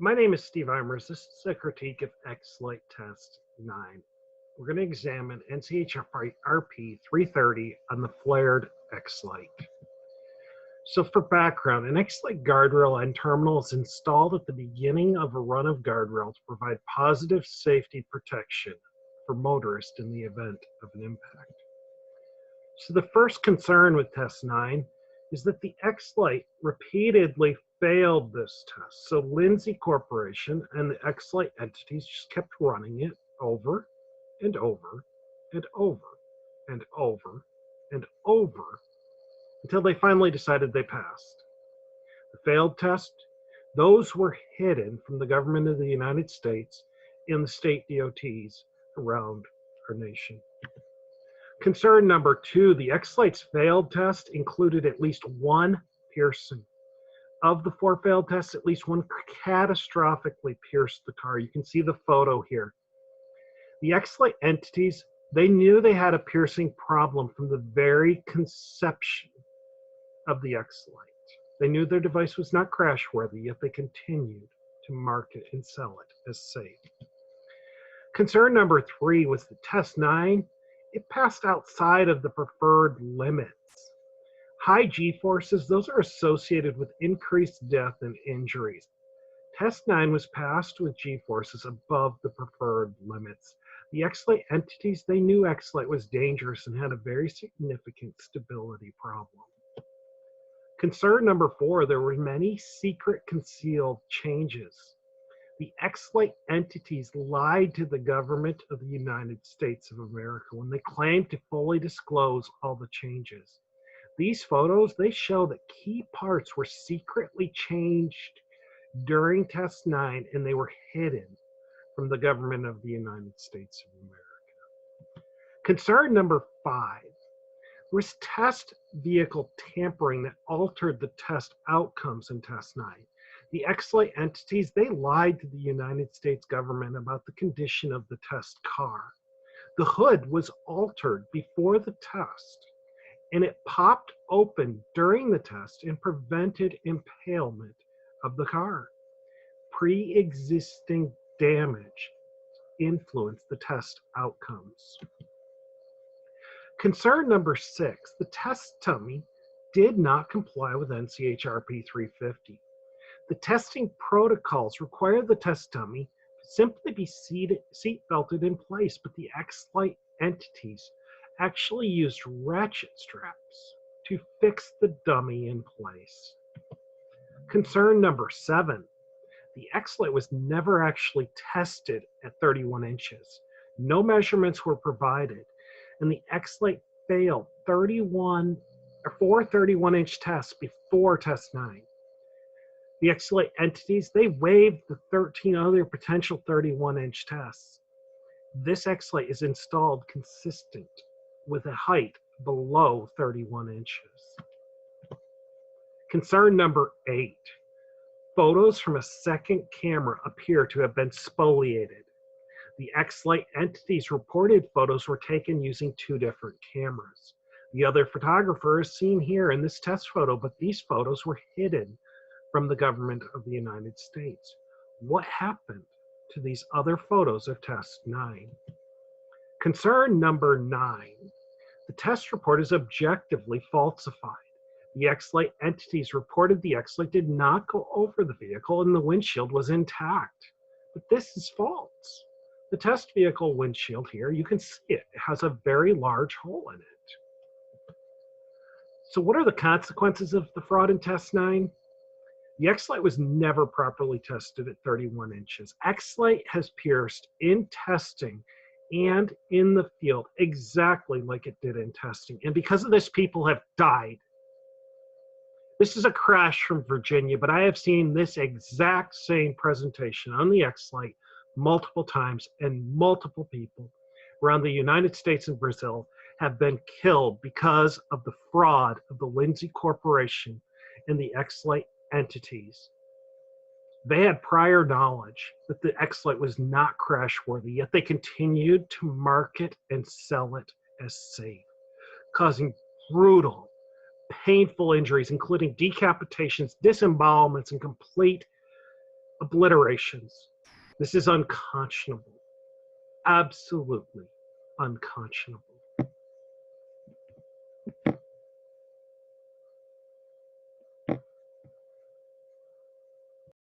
My name is Steve Eimers. This is a critique of X-Lite Test 9. We're going to examine NCHRP 330 on the flared X-Lite. So for background, an X-Lite Guardrail End Terminal is installed at the beginning of a run of guardrail to provide positive safety protection for motorists in the event of an impact. So the first concern with Test 9 is that the X-Lite repeatedly failed this test. So Lindsay Corporation and the X-Lite entities just kept running it over and over and over and over and over until they finally decided they passed. The failed test, those were hidden from the government of the United States and the state DOTs around our nation. Concern number 2, the X-Lite's failed test included at least one piercing. Of the 4 failed tests, at least one catastrophically pierced the car. You can see the photo here. The X-Lite entities, they knew they had a piercing problem from the very conception of the X-Lite. They knew their device was not crash-worthy, yet they continued to market and sell it as safe. Concern number 3 was the Test 9. It passed outside of the preferred limits. High G-forces, those are associated with increased death and injuries. Test 9 was passed with G-forces above the preferred limits. The X-Lite entities, they knew X-Lite was dangerous and had a very significant stability problem. Concern number 4, there were many secret concealed changes. The X-Lite entities lied to the government of the United States of America when they claimed to fully disclose all the changes. These photos, they show that key parts were secretly changed during Test 9 and they were hidden from the government of the United States of America. Concern number 5 was test vehicle tampering that altered the test outcomes in Test 9. The X-Lite entities, they lied to the United States government about the condition of the test car. The hood was altered before the test, and it popped open during the test and prevented impalement of the car. Pre-existing damage influenced the test outcomes. Concern number 6, the test dummy did not comply with NCHRP 350. The testing protocols require the test dummy to simply be seat belted in place, but the X-Lite entities actually used ratchet straps to fix the dummy in place. Concern number 7, the X-Lite was never actually tested at 31 inches. No measurements were provided, and the X-Lite failed 4 31-inch tests before Test 9. The X-Lite entities, they waived the 13 other potential 31-inch tests. This X-Lite is installed consistent with a height below 31 inches. Concern number 8, photos from a second camera appear to have been spoliated. The X-Lite entities reported photos were taken using 2 different cameras. The other photographer is seen here in this test photo, but these photos were hidden from the government of the United States. What happened to these other photos of Test 9? Concern number 9, the test report is objectively falsified. The X-Lite entities reported the X-Lite did not go over the vehicle and the windshield was intact. But this is false. The test vehicle windshield here, you can see it has a very large hole in it. So what are the consequences of the fraud in Test 9? The X-Lite was never properly tested at 31 inches. X-Lite has pierced in testing and in the field exactly like it did in testing. And because of this, people have died. This is a crash from Virginia, but I have seen this exact same presentation on the X-Lite multiple times, and multiple people around the United States and Brazil have been killed because of the fraud of the Lindsay Corporation and the X-Lite entities. They had prior knowledge that the X-Lite was not crash-worthy, yet they continued to market and sell it as safe, causing brutal, painful injuries, including decapitations, disembowelments, and complete obliterations. This is unconscionable. Absolutely unconscionable.